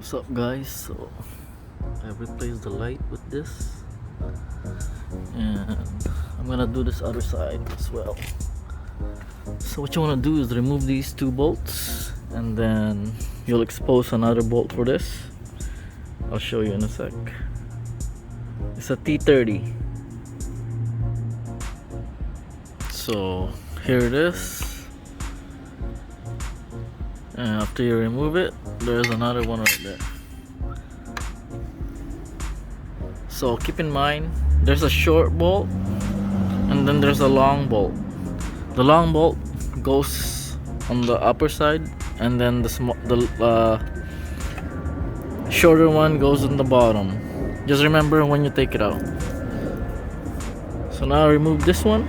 What's up, guys? So I replaced the light with this, and I'm gonna do this other side as well. So what you want to do is remove these two bolts, and then you'll expose another bolt for this. I'll show you in a sec. It's a T30. So here it is, and after you remove it, there's another one right there. So keep in mind, there's a short bolt and then there's a long bolt. The long bolt goes on the upper side, and then the shorter one goes on the bottom. Just remember when you take it out. So now remove this one.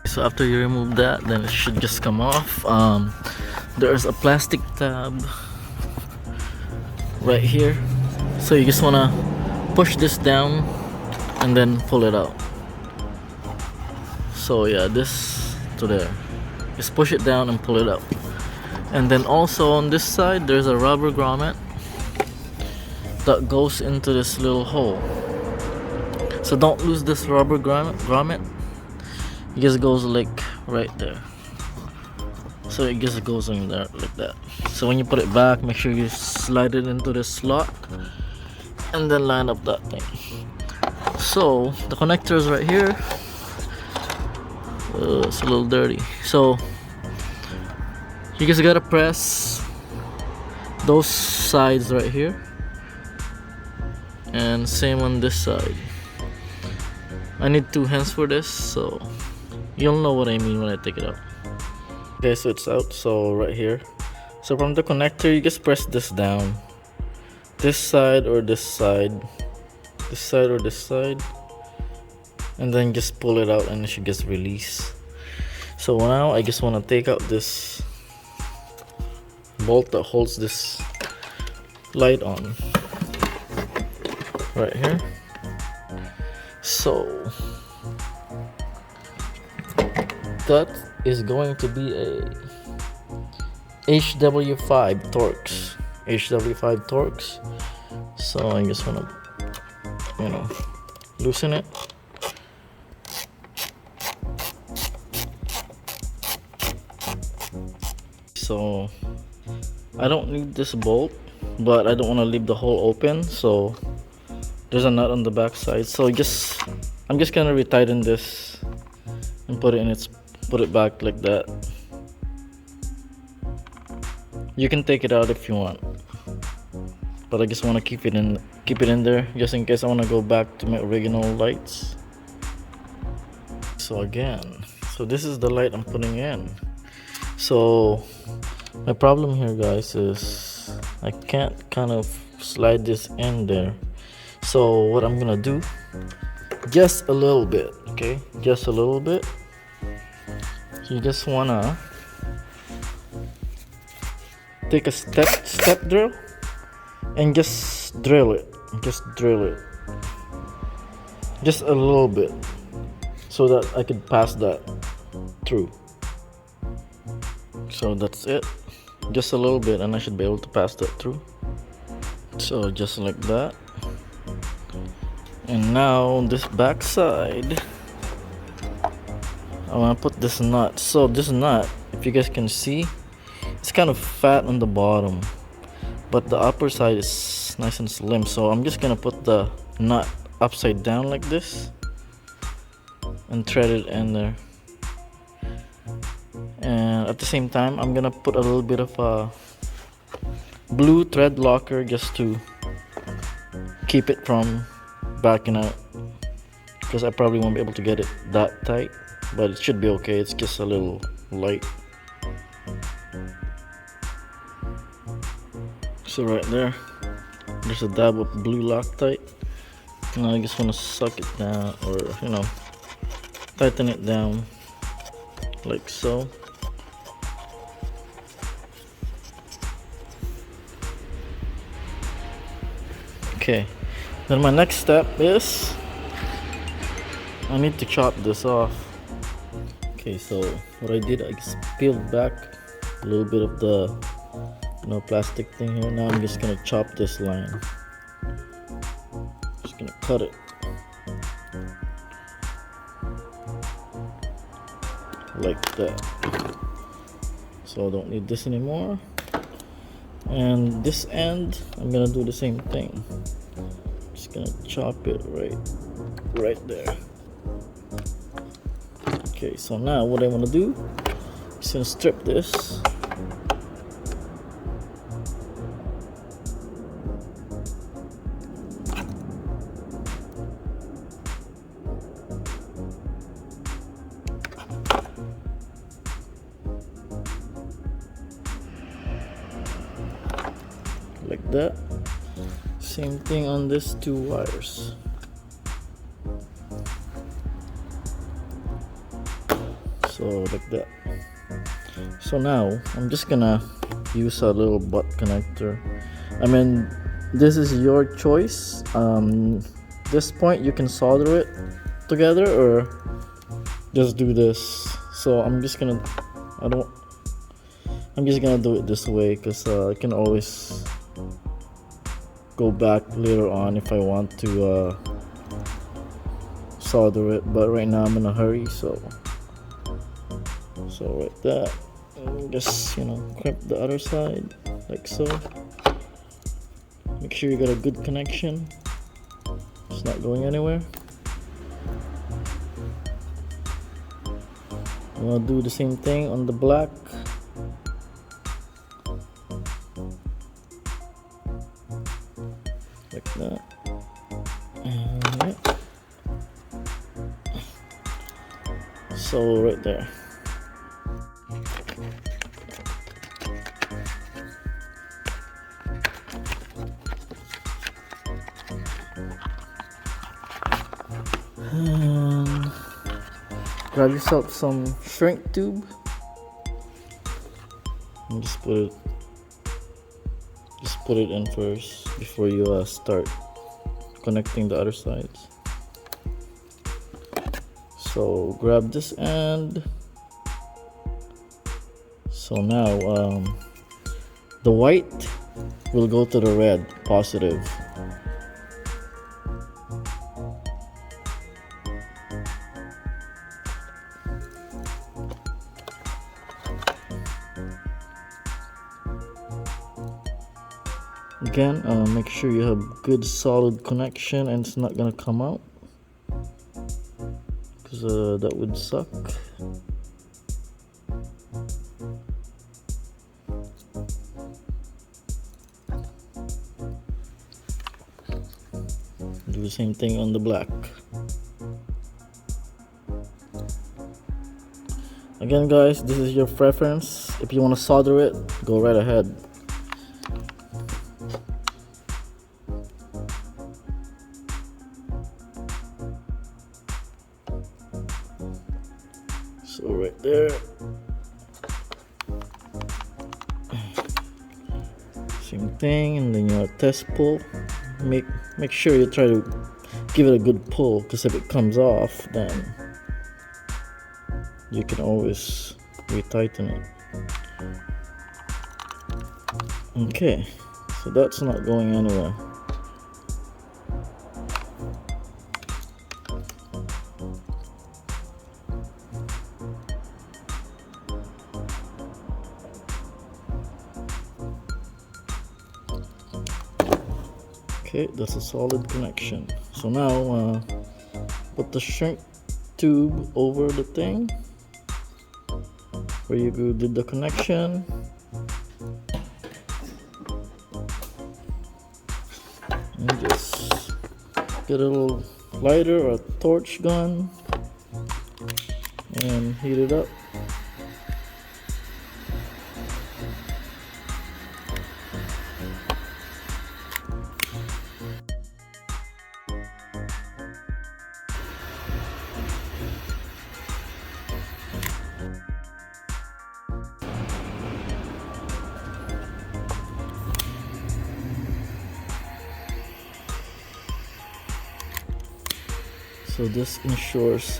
So after you remove that, then it should just come off. There's a plastic tab right here, so you just wanna push this down and then pull it out. So yeah, this to there, just push it down and pull it out. And then also on this side, there's a rubber grommet that goes into this little hole. So don't lose this rubber grommet. It just goes like right there. So it just goes in there like that. So when you put it back, make sure you slide it into the slot and then line up that thing. So the connector is right here. It's a little dirty. So you just gotta press those sides right here, and same on this side. I need two hands for this, so you'll know what I mean when I take it out. Okay, so it's out. So right here, so from the connector, you just press this down, this side or this side, this side or this side, and then just pull it out and it should just release. So now I just want to take out this bolt that holds this light on right here. So that is going to be a HW5 Torx. So I just want to, loosen it. So I don't need this bolt, but I don't want to leave the hole open, so there's a nut on the back side. So I'm just gonna retighten this and put it back like that. You can take it out if you want, but I just want to keep it in there just in case I want to go back to my original lights. So this is the light I'm putting in. So my problem here, guys, is I can't kind of slide this in there. So what I'm gonna do, just a little bit, okay, just a little bit. You just wanna take a step drill and just drill it, just a little bit, so that I could pass that through. So that's it, just a little bit, and I should be able to pass that through. So just like that. And now on this back side, I want to put this nut. So this nut, if you guys can see, it's kind of fat on the bottom, but the upper side is nice and slim. So I'm just gonna put the nut upside down like this and thread it in there. And at the same time, I'm gonna put a little bit of a blue thread locker just to keep it from backing out, because I probably won't be able to get it that tight, but it should be okay. It's just a little light. So right there's a dab of blue Loctite. Now I just want to suck it down, or tighten it down like so. Okay, then my next step is I need to chop this off. Okay, so what I did, I just peeled back a little bit of the no plastic thing here. Now I'm just gonna chop this line. Just gonna cut it like that. So I don't need this anymore. And this end, I'm gonna do the same thing. Just gonna chop it right there. Okay, so now what I want to do is gonna strip this. Like that. Same thing on these two wires. So like that. So now I'm just gonna use a little butt connector. I mean, this is your choice. This point you can solder it together or just do this. So I'm just gonna do it this way because I can always go back later on if I want to solder it, but right now I'm in a hurry, so like that. And just crimp the other side like so. Make sure you got a good connection, it's not going anywhere. I'm gonna do the same thing on the black. Like that. Alright. So right there. And grab yourself some shrink tube and just put it in first before you start connecting the other sides. So grab this end. So now the white will go to the red positive. Again, make sure you have good solid connection and it's not gonna come out, because that would suck. Do the same thing on the black. Again guys, this is your preference. If you want to solder it, go right ahead. So right there. Same thing, and then your test pull. Make sure you try to give it a good pull, because if it comes off, then you can always retighten it. Okay, so that's not going anywhere. Okay, that's a solid connection. So now put the shrink tube over the thing where you did the connection. And just get a little lighter or a torch gun and heat it up. So this ensures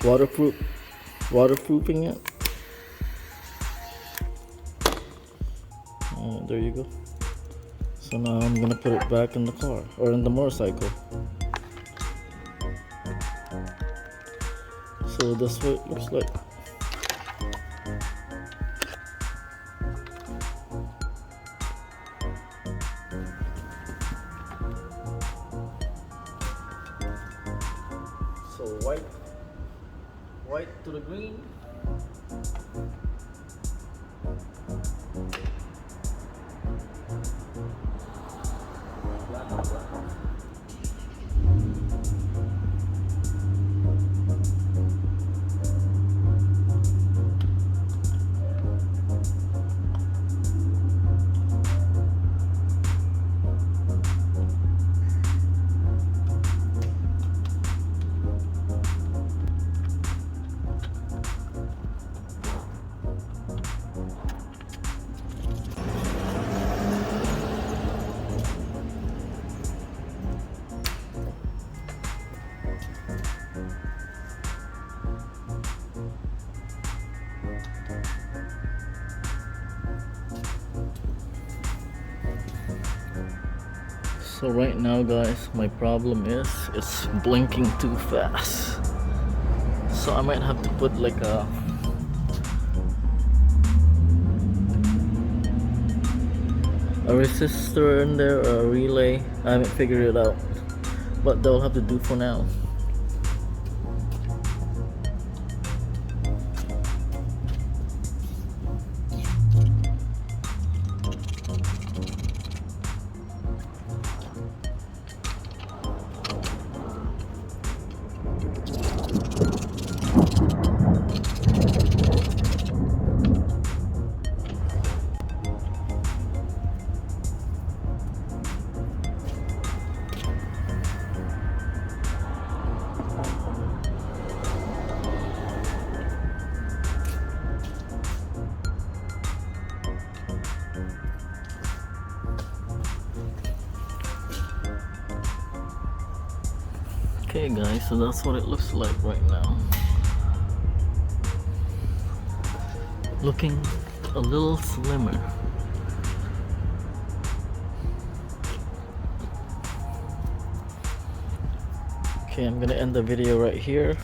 waterproofing it. There you go. So now I'm gonna put it back in the car or in the motorcycle. So that's what it looks like. So white to the green. Black to black. So right now guys, my problem is it's blinking too fast. So I might have to put like a resistor in there or a relay. I haven't figured it out, but they'll have to do for now. Okay guys, so that's what it looks like right now. Looking a little slimmer. Okay, I'm gonna end the video right here.